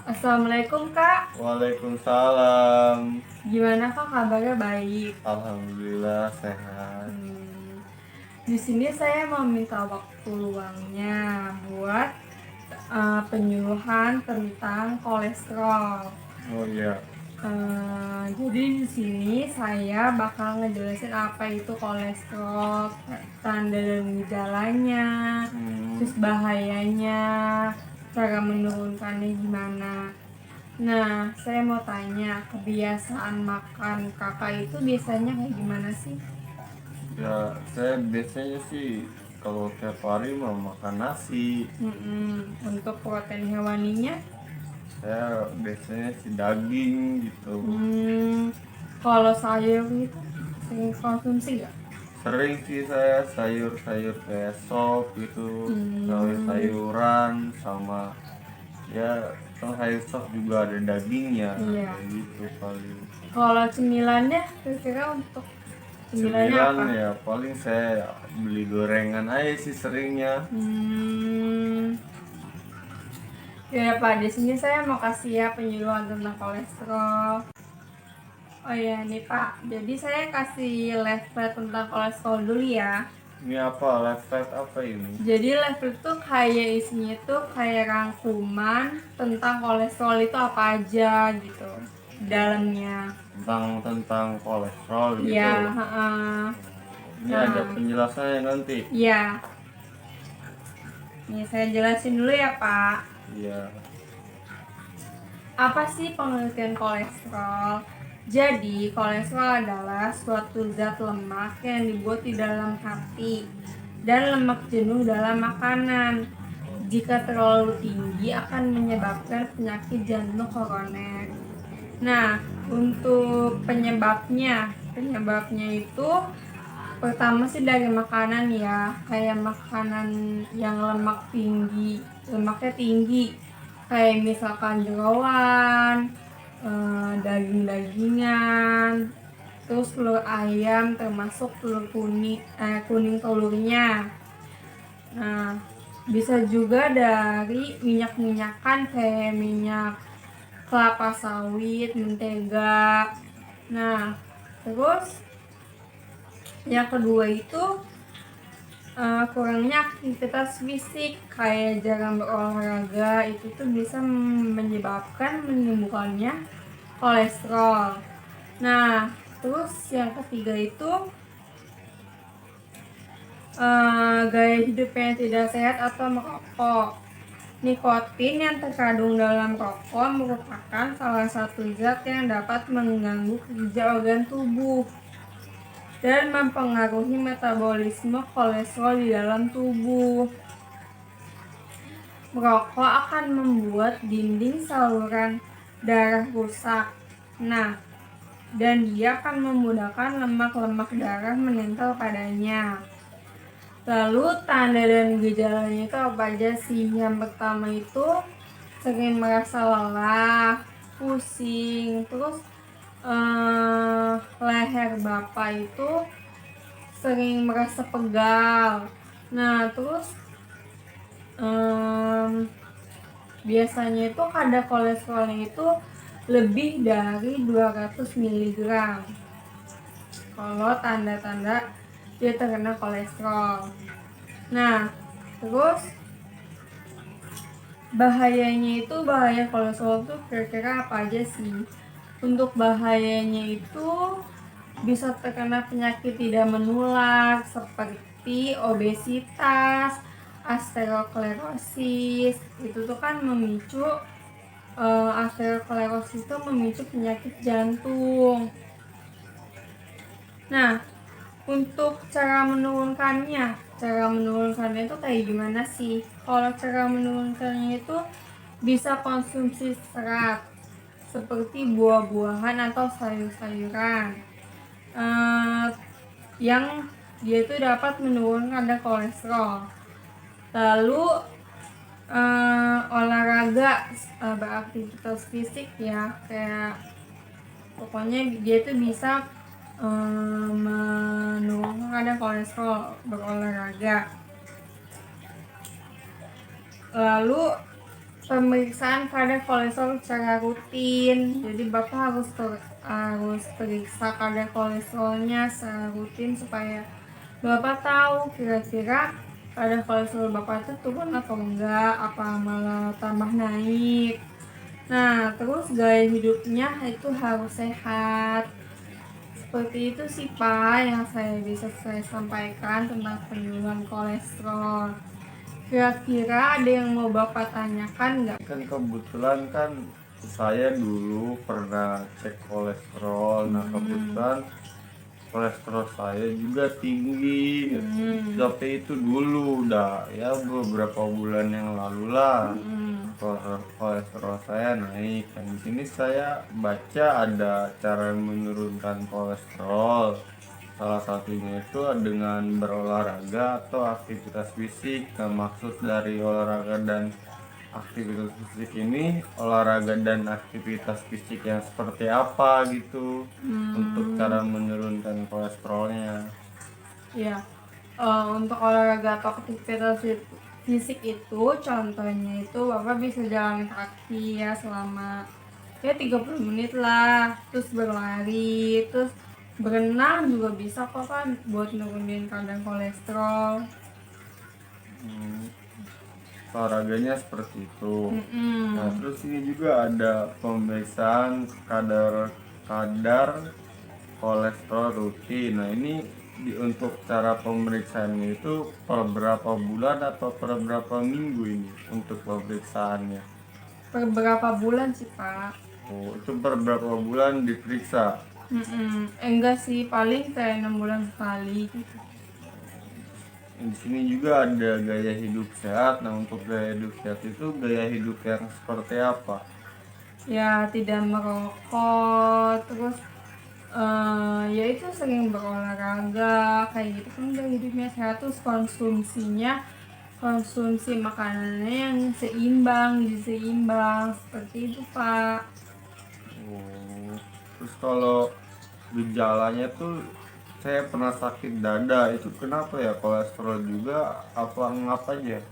Assalamualaikum Kak. Waalaikumsalam. Gimana Kak kabarnya? Baik. Alhamdulillah sehat. Di sini saya mau minta waktu luangnya buat penyuluhan tentang kolesterol. Oh iya. Jadi di sini saya bakal ngejelasin apa itu kolesterol, tanda dan gejalanya, terus bahayanya, cara menurunkannya gimana. Nah, saya mau tanya, kebiasaan makan kakak itu biasanya kayak gimana sih? Ya saya biasanya sih kalau tiap hari mau makan nasi. Untuk protein hewaninya? Saya biasanya sih daging gitu. Kalau sayur itu sering konsumsi nggak? Sering sih saya sayur-sayur kayak sop gitu, sayuran sama Ya kan sayur sop juga ada dagingnya, Iya. kayak gitu paling. Kalau cemilannya kira-kira untuk cemilannya Cemilan apa? ya paling saya beli gorengan aja sih seringnya. Hmm, ya Pak, di sini saya mau kasih ya penyuluhan tentang kolesterol. Oh ya nih Pak, jadi saya kasih level tentang kolesterol dulu ya. Ini apa, lifestyle apa ini? Jadi level itu kayak isinya tuh kayak rangkuman tentang kolesterol itu apa aja gitu dalamnya. Tentang kolesterol Ya, gitu. heeh. Ini ada Nah, penjelasannya nanti. ya, nih saya jelasin dulu ya Pak. Iya. Apa sih pengertian kolesterol? Jadi, kolesterol adalah suatu zat lemak yang dibuat di dalam hati dan lemak jenuh dalam makanan. Jika terlalu tinggi akan menyebabkan penyakit jantung koroner. Nah, untuk penyebabnya itu pertama sih dari makanan ya, kayak makanan yang lemaknya tinggi, kayak misalkan jeroan, daging-dagingan, terus telur ayam termasuk kuning telurnya. Nah, bisa juga dari minyak-minyakan kayak minyak kelapa sawit, mentega. Nah, terus yang kedua itu kurangnya aktivitas fisik kayak jarang berolahraga itu tuh bisa menyebabkan menimbulkannya kolesterol. Nah, terus yang ketiga itu gaya hidup yang tidak sehat atau merokok. Nikotin yang terkandung dalam rokok merupakan salah satu zat yang dapat mengganggu kerja organ tubuh dan mempengaruhi metabolisme kolesterol di dalam tubuh. Merokok akan membuat dinding saluran darah rusak. Nah, dan dia akan memudahkan lemak-lemak darah menempel padanya. Lalu tanda dan gejalanya itu apa aja sih? Yang pertama itu sering merasa lelah, pusing, terus leher bapak itu sering merasa pegal. Nah, terus biasanya itu kadar kolesterolnya itu lebih dari 200 mg. Kalau tanda-tanda dia terkena kolesterol. Nah, terus bahaya kolesterol tuh kira-kira apa aja sih? Untuk bahayanya itu bisa terkena penyakit tidak menular seperti obesitas, aterosklerosis. Itu tuh kan memicu aterosklerosis itu memicu penyakit jantung. Nah, untuk cara menurunkannya itu kayak gimana sih? Kalau cara menurunkannya itu bisa konsumsi serat seperti buah-buahan atau sayur-sayuran yang dia itu dapat menurunkan kadar kolesterol. Lalu olahraga, beraktivitas fisik ya, kayak pokoknya dia itu bisa menurunkan kadar kolesterol, berolahraga. Lalu pemeriksaan kadar kolesterol secara rutin. Jadi Bapak harus periksa kadar kolesterolnya secara rutin supaya Bapak tahu kira-kira kadar kolesterol Bapak itu turun atau enggak, apa malah tambah naik. Nah, terus gaya hidupnya itu harus sehat. Seperti itu sih Pak yang bisa saya sampaikan tentang penyuluhan kolesterol. Kira-kira ada yang mau Bapak tanyakan nggak? Kan kebetulan kan saya dulu pernah cek kolesterol. Nah kebetulan kolesterol saya juga tinggi. Tapi itu dulu udah ya beberapa bulan yang lalu lah. Kolesterol saya naik. Dan di sini saya baca ada cara menurunkan kolesterol. Salah satunya itu dengan berolahraga atau aktivitas fisik. Nah, maksud dari olahraga dan aktivitas fisik ini olahraga dan aktivitas fisik yang seperti apa gitu untuk cara menurunkan kolesterolnya. Ya, untuk olahraga atau aktivitas fisik itu contohnya itu Bapak bisa jalan kaki ya selama ya 30 menit lah, terus berlari, terus berenang juga bisa kok kan buat nurunin kadar kolesterol. Hmm, olahraganya seperti itu. Mm-mm. Nah, terus ini juga ada pemeriksaan kadar kadar kolesterol rutin. Nah, ini untuk cara pemeriksaannya itu per berapa bulan atau per berapa minggu ini untuk pemeriksaannya? Per berapa bulan sih Pak? Oh, itu per berapa bulan diperiksa? Enggak sih, paling kayak 6 bulan sekali gitu. Di sini juga ada gaya hidup sehat. Nah, untuk gaya hidup sehat itu gaya hidup yang seperti apa? Ya tidak merokok, terus ya itu sering berolahraga kayak gitu kan udah hidupnya sehat, terus konsumsi makanannya yang seimbang, gizi seimbang seperti itu Pak. Oh, terus kalau gejalanya tuh saya pernah sakit dada, itu kenapa ya? Kolesterol juga apa ngap aja?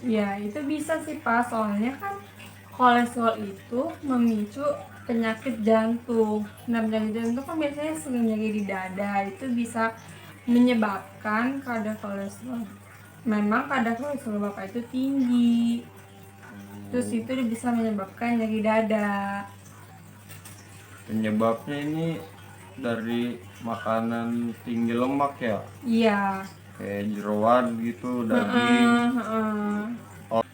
Ya itu bisa sih Pak, soalnya kan kolesterol itu memicu penyakit jantung. Nah penyakit jantung kan biasanya sering nyeri di dada, itu bisa menyebabkan kadar kolesterol. Memang kadar kolesterol Bapak itu tinggi, terus itu bisa menyebabkan nyeri dada. Penyebabnya ini dari makanan tinggi lemak ya, Iya. kayak jeroan gitu, daging. Oh,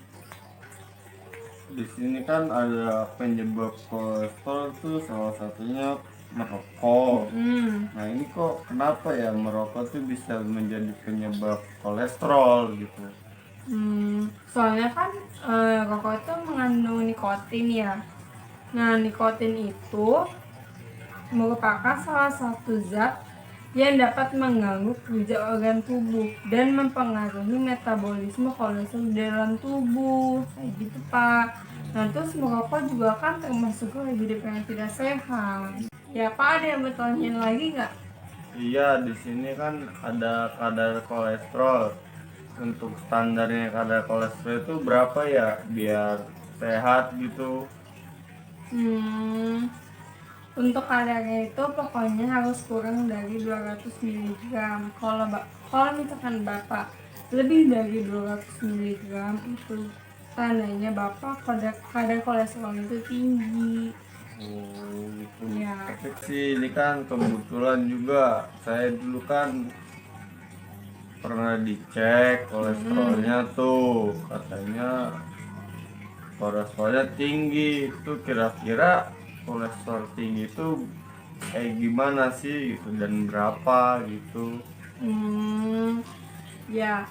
di sini kan ada penyebab kolesterol tuh salah satunya merokok. Nah, ini kok kenapa ya merokok tuh bisa menjadi penyebab kolesterol gitu? Soalnya kan rokok itu mengandung nikotin ya. Nah, nikotin itu merupakan salah satu zat yang dapat mengganggu kerja organ tubuh dan mempengaruhi metabolisme kolesterol dalam tubuh. Kayak gitu, Pak. Nah, terus merokok juga kan termasuk gaya hidup yang tidak sehat. Ya, Pak, ada yang bertanya lagi nggak? Iya, di sini kan ada kadar kolesterol. Untuk standarnya kadar kolesterol itu berapa ya biar sehat gitu? Hmm, untuk kadarnya itu pokoknya harus kurang dari 200 mg. Kalau misalkan Bapak lebih dari 200 mg itu tandanya Bapak kadar kolesterol itu tinggi. Oh, gitu. Ya. Tapi sih ini kan kebetulan juga saya dulu kan pernah dicek kolesterolnya tuh, katanya kolesterolnya tinggi. Itu kira-kira kolesterol tinggi itu kayak gimana sih gitu dan berapa gitu? Ya,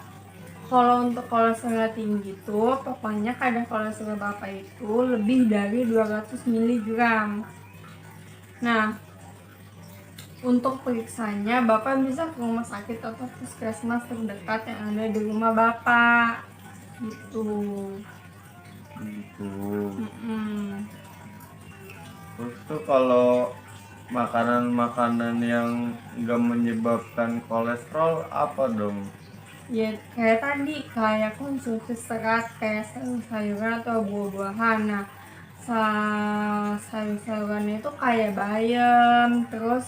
kalau untuk kolesterol tinggi itu pokoknya kadar kolesterol Bapak itu lebih dari 200 mg. Nah, untuk periksanya, Bapak bisa ke rumah sakit atau puskesmas terdekat yang ada di rumah Bapak. Gitu. Gitu. Mm-mm. Terus tuh kalau makanan-makanan yang nggak menyebabkan kolesterol apa dong? Ya, kayak tadi, kayak konsumsi serat, kayak sayur-sayuran atau buah-buahan. Nah, sayur-sayuran itu kayak bayam, terus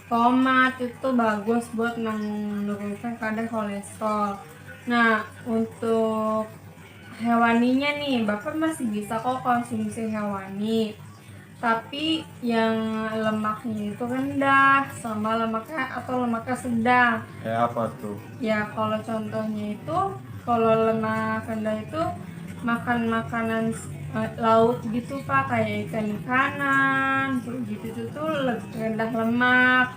tomat itu bagus buat menurunkan kadar kolesterol. Nah, untuk hewaninya nih, Bapak masih bisa kok konsumsi hewani. Tapi yang lemaknya itu rendah sama lemaknya sedang. Kayak apa tuh? Ya, kalau contohnya itu, kalau lemak rendah itu makan makanan laut gitu Pak, kayak ikan-ikanan kayak gitu itu tuh rendah lemak.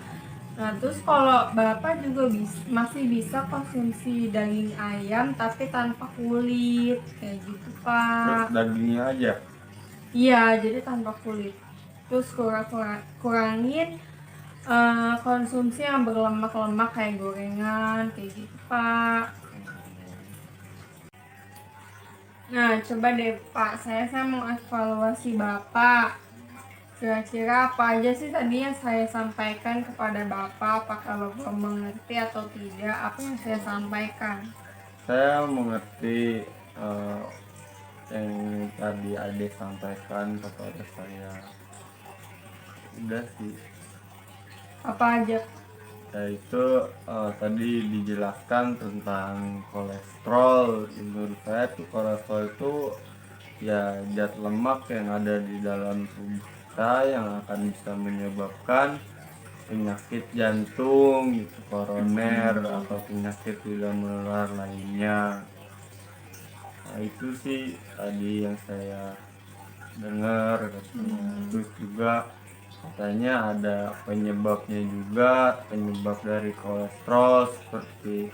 Nah, terus kalau Bapak juga masih bisa konsumsi daging ayam tapi tanpa kulit kayak gitu Terus Pak. dagingnya aja? Iya, jadi tanpa kulit. Terus kurangin konsumsi yang berlemak-lemak kayak gorengan kayak gitu Pak. Nah, coba deh Pak, saya mau evaluasi Bapak. Kira-kira apa aja sih tadi yang saya sampaikan kepada Bapak? Apakah Bapak mengerti atau tidak apa yang saya sampaikan? Saya mengerti eh, yang tadi Ade sampaikan kepada saya. Udah sih. Apa aja? Yaitu tadi dijelaskan tentang kolesterol. Menurut saya tuh kolesterol itu ya zat lemak yang ada di dalam tubuh kita yang akan bisa menyebabkan penyakit jantung gitu, koroner atau penyakit tidak menular lainnya. Nah itu sih tadi yang saya dengar katanya. Terus juga katanya ada penyebabnya juga, penyebab dari kolesterol seperti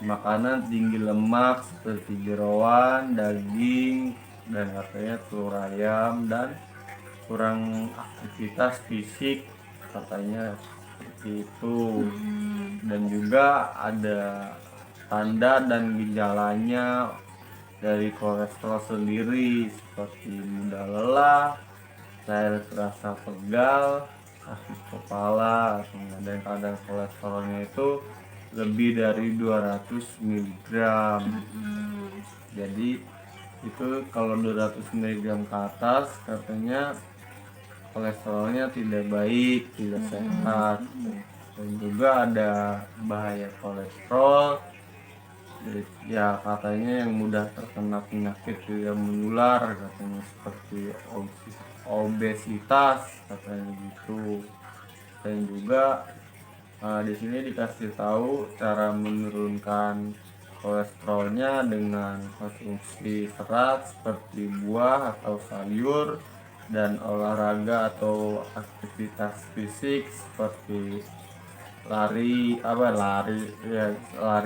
makanan tinggi lemak seperti jeroan, daging, dan katanya telur ayam dan kurang aktivitas fisik katanya seperti itu. Dan juga ada tanda dan gejalanya dari kolesterol sendiri seperti mudah lelah, saya terasa pegal, sakit kepala, dan kadar kolesterolnya itu lebih dari 200 mg. Jadi itu kalau 200 mg ke atas katanya kolesterolnya tidak baik, tidak sehat. Dan juga ada bahaya kolesterol. Jadi, ya katanya yang mudah terkena penyakit tidak menular katanya seperti obesitas katanya gitu. Dan juga di sini dikasih tahu cara menurunkan kolesterolnya dengan konsumsi serat seperti buah atau sayur dan olahraga atau aktivitas fisik seperti lari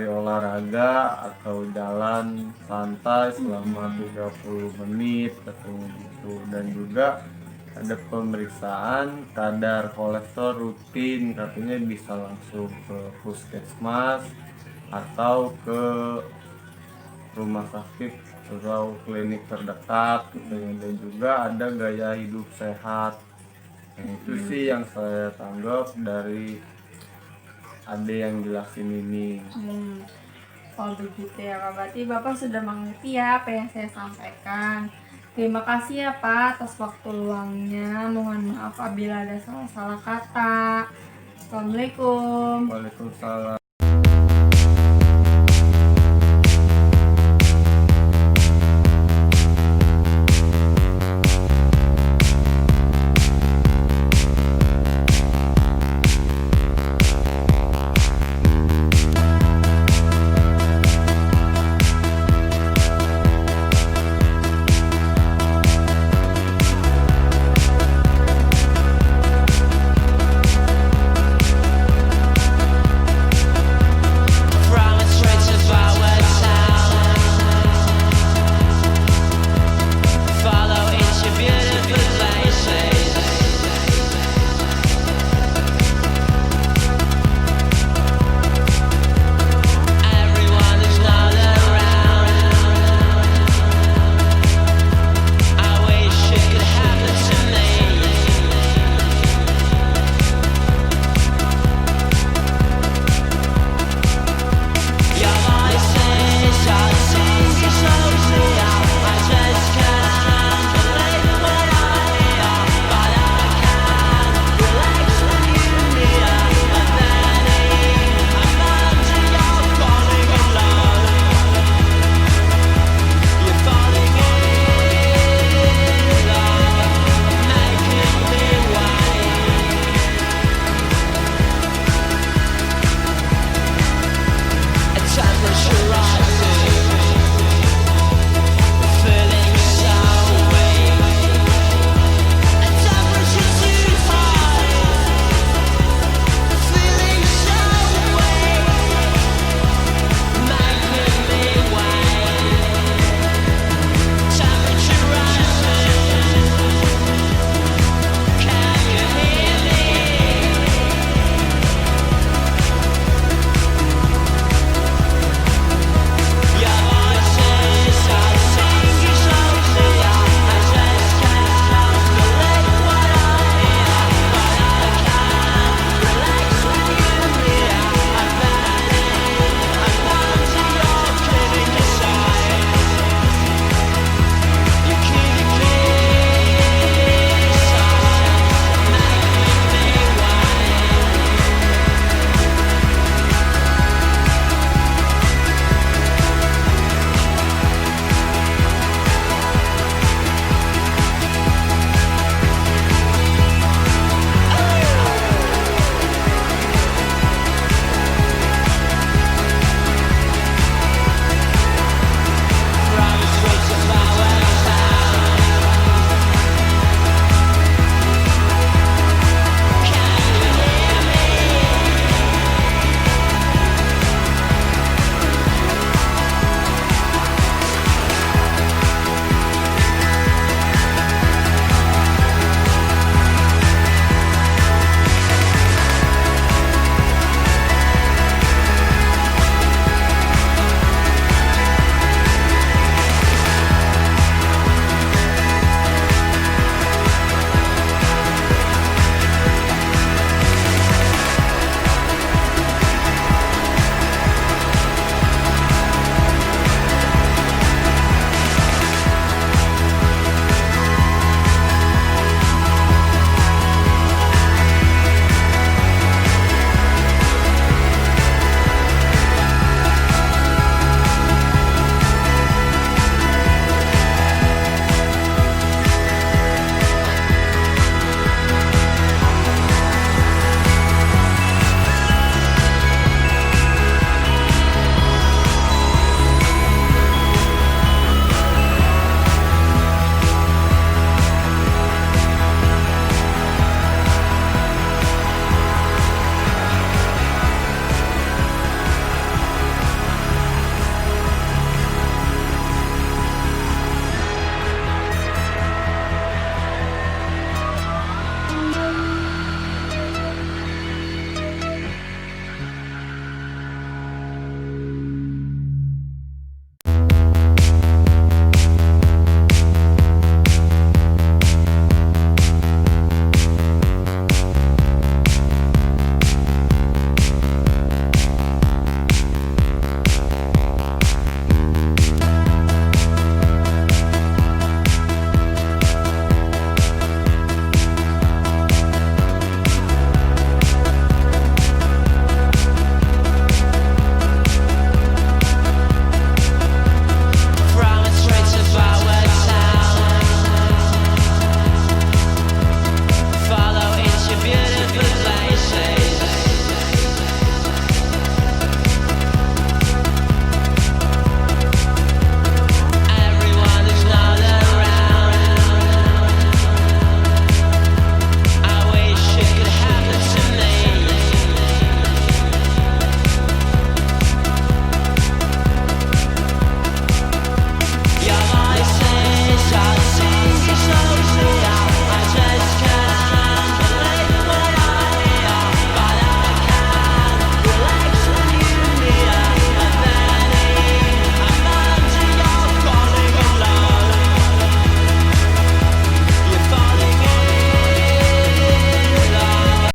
olahraga atau jalan santai selama 30 menit katanya gitu. Dan juga ada pemeriksaan kadar kolesterol rutin katanya bisa langsung ke puskesmas atau ke rumah sakit atau klinik terdekat katanya. Dan juga ada gaya hidup sehat. Nah, itu sih yang saya tanggap dari ada yang jelasin ini. Oh begitu ya Pak, berarti Bapak sudah mengerti ya apa yang saya sampaikan. Terima kasih ya Pak atas waktu luangnya. Mohon maaf apabila ada salah-salah kata. Assalamualaikum. Waalaikumsalam.